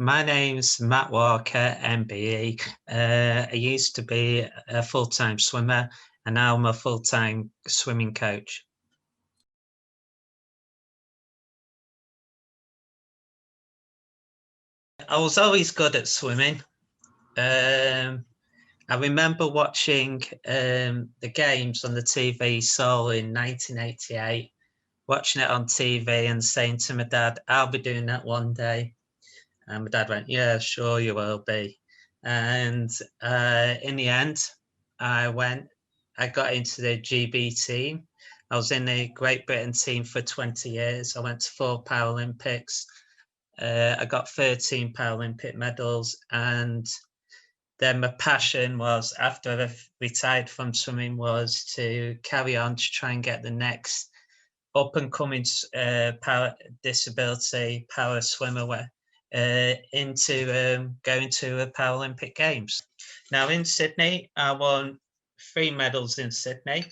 My name's Matt Walker MBE. I used to be a full-time swimmer and now I'm a full-time swimming coach. I was always good at swimming. I remember watching the games on the TV Seoul in 1988, watching it on TV and saying to my dad, I'll be doing that one day. And my dad went, yeah, sure you will be. And in the end, I got into the GB team. I was in the Great Britain team for 20 years. I went to 4 Paralympics. I got 13 Paralympic medals. And then my passion was, after I retired from swimming, was to carry on to try and get the next up and coming disability para swimmer into going to the Paralympic Games. Now in Sydney, I won 3 medals in Sydney.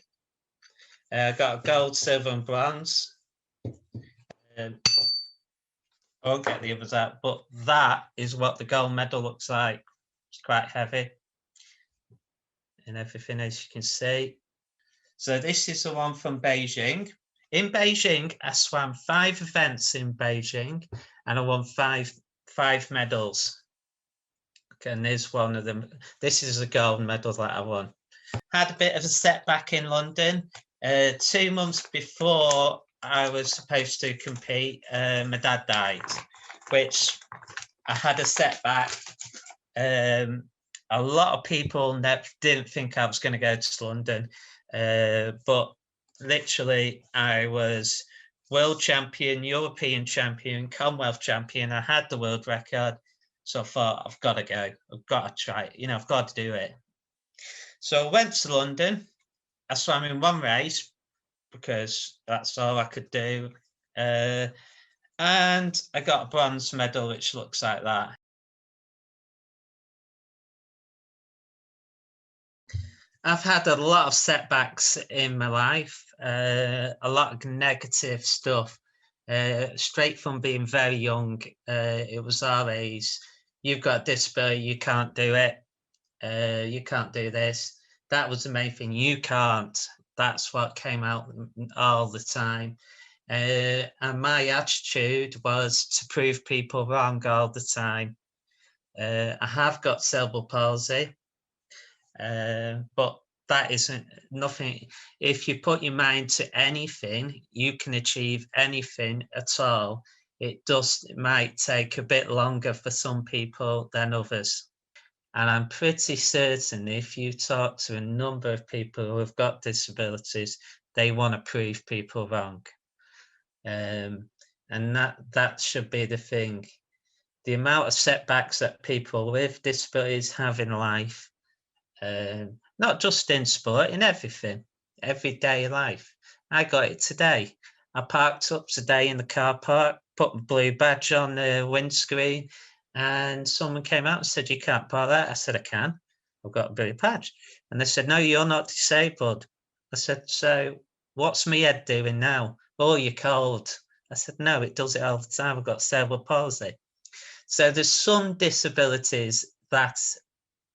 I got gold, silver and bronze. I won't get the others out, but that is what the gold medal looks like. It's quite heavy and everything, as you can see. So this is the one from Beijing. In Beijing, I swam 5 events in Beijing and I won five medals. Okay, and there's one of them. This is a gold medal that I won. Had a bit of a setback in London. 2 months before I was supposed to compete, my dad died, which I had a setback. A lot of people didn't think I was going to go to London, but literally I was world champion, European champion, Commonwealth champion. I had the world record. So I thought, I've got to go. I've got to try it. I've got to do it. So I went to London. I swam in 1 race because that's all I could do. And I got a bronze medal, which looks like that. I've had a lot of setbacks in my life, a lot of negative stuff, straight from being very young. It was always, you've got a disability, you can't do it, you can't do this. That was the main thing, you can't. That's what came out all the time. And my attitude was to prove people wrong all the time. I have got cerebral palsy. But that isn't nothing. If you put your mind to anything, you can achieve anything at all. It might take a bit longer for some people than others. And I'm pretty certain if you talk to a number of people who have got disabilities, they want to prove people wrong. And that should be the thing. The amount of setbacks that people with disabilities have in life, not just in sport, in everything, everyday life. I got it today. I parked up today in the car park, put my blue badge on the windscreen, and someone came out and said, you can't park that. I said, I can. I've got a blue badge. And they said, no, you're not disabled. I said, so what's my head doing now? Oh, you're cold. I said, no, it does it all the time. I've got cerebral palsy. So there's some disabilities that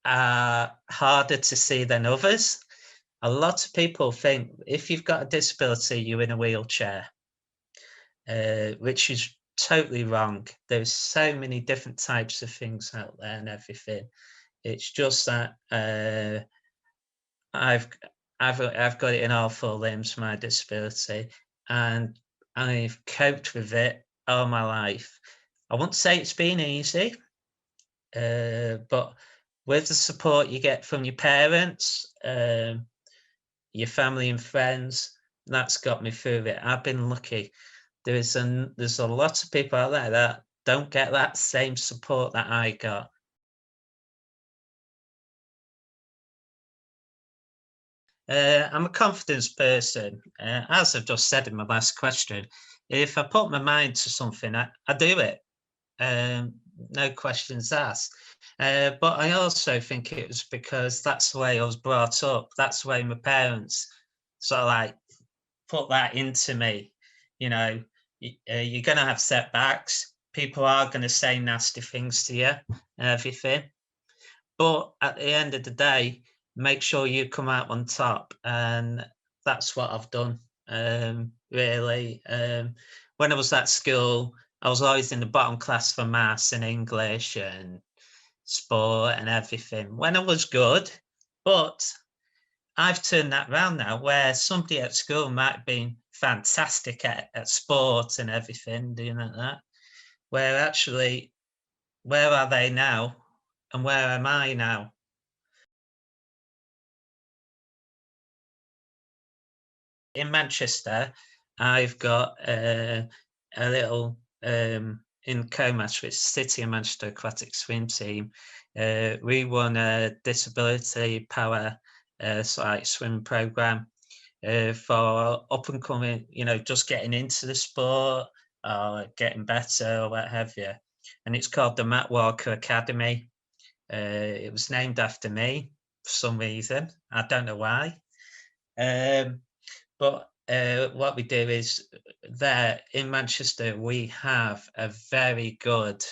are harder to see than others. A lot of people think if you've got a disability, you're in a wheelchair, which is totally wrong. There's so many different types of things out there and everything. It's just that I've got it in all 4 limbs, my disability, and I've coped with it all my life. I wouldn't say it's been easy, but with the support you get from your parents, your family and friends, that's got me through it. I've been lucky. There's a lot of people out there that don't get that same support that I got. I'm a confidence person. As I've just said in my last question, if I put my mind to something, I do it. No questions asked. But I also think it was because that's the way I was brought up. That's the way my parents sort of like put that into me. You're going to have setbacks. people are going to say nasty things to you and everything. But at the end of the day, make sure you come out on top. And that's what I've done, really. When I was at school, I was always in the bottom class for maths and English and sport and everything when I was good. But I've turned that around now, where somebody at school might have been fantastic at sport and everything, doing like that, where actually, where are they now? And where am I now? In Manchester, I've got a little in COMAS, which is City of Manchester Aquatics swim team. We won a disability power swim program for up and coming, just getting into the sport or getting better or what have you. And it's called the Matt Walker Academy. It was named after me for some reason. I don't know why. But what we do is there in Manchester, we have a very good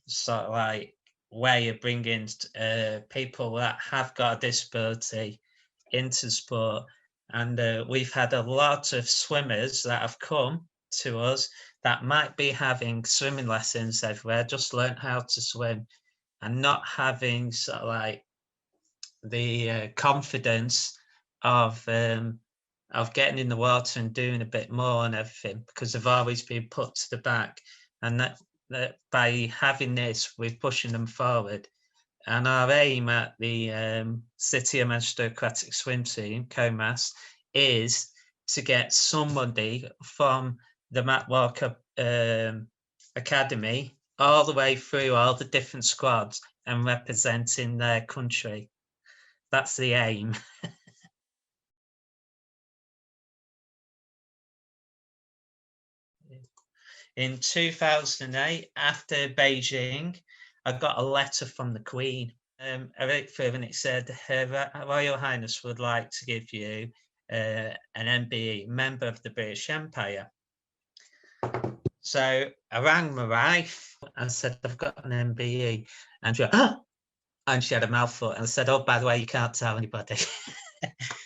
sort of like way of bringing people that have got a disability into sport. And we've had a lot of swimmers that have come to us that might be having swimming lessons everywhere, just learn how to swim and not having sort of like the confidence of getting in the water and doing a bit more and everything, because they've always been put to the back. And that by having this, we're pushing them forward. And our aim at the City of Manchester Aquatic Swim Team, COMAS, is to get somebody from the Matt Walker Academy all the way through all the different squads and representing their country. That's the aim. In 2008, after Beijing, I got a letter from the Queen. I wrote through and it said, Her Royal Highness would like to give you an MBE, Member of the British Empire. So I rang my wife and said, I've got an MBE. And she went, oh! And she had a mouthful. And I said, oh, by the way, you can't tell anybody.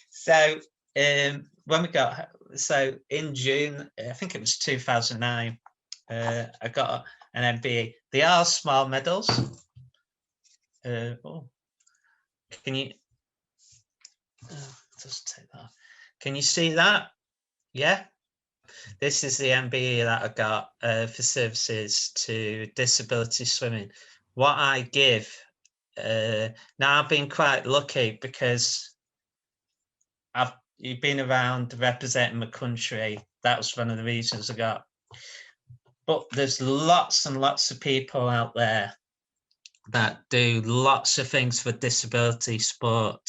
So when we got, so in June, I think it was 2009, I got an MBE. They are small medals. Oh, can you just take that? Can you see that? Yeah. This is the MBE that I got for services to disability swimming. What I give, now I've been quite lucky because you've been around representing my country. That was one of the reasons I got. But there's lots and lots of people out there that do lots of things for disability sport.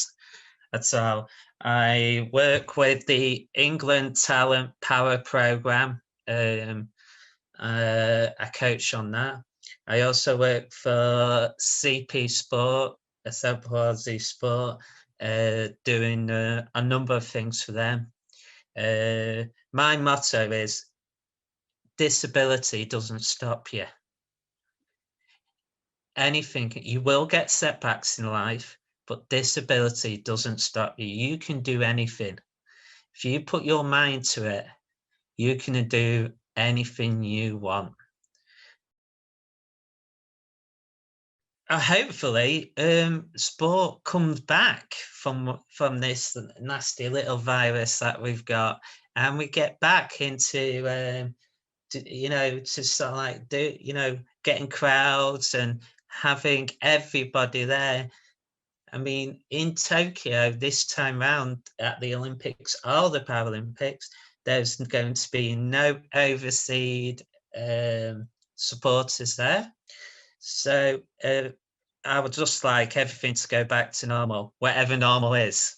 That's all. I work with the England Talent Power Programme. I coach on that. I also work for CP Sport, Cerebral Palsy Sport, doing a number of things for them. My motto is, disability doesn't stop you. Anything, you will get setbacks in life, but disability doesn't stop you. You can do anything. If you put your mind to it, you can do anything you want. Hopefully, sport comes back from this nasty little virus that we've got, and we get back into, to sort of like getting crowds and having everybody there. I mean, in Tokyo this time round at the Olympics or the Paralympics, there's going to be no overseas supporters there. So I would just like everything to go back to normal, whatever normal is.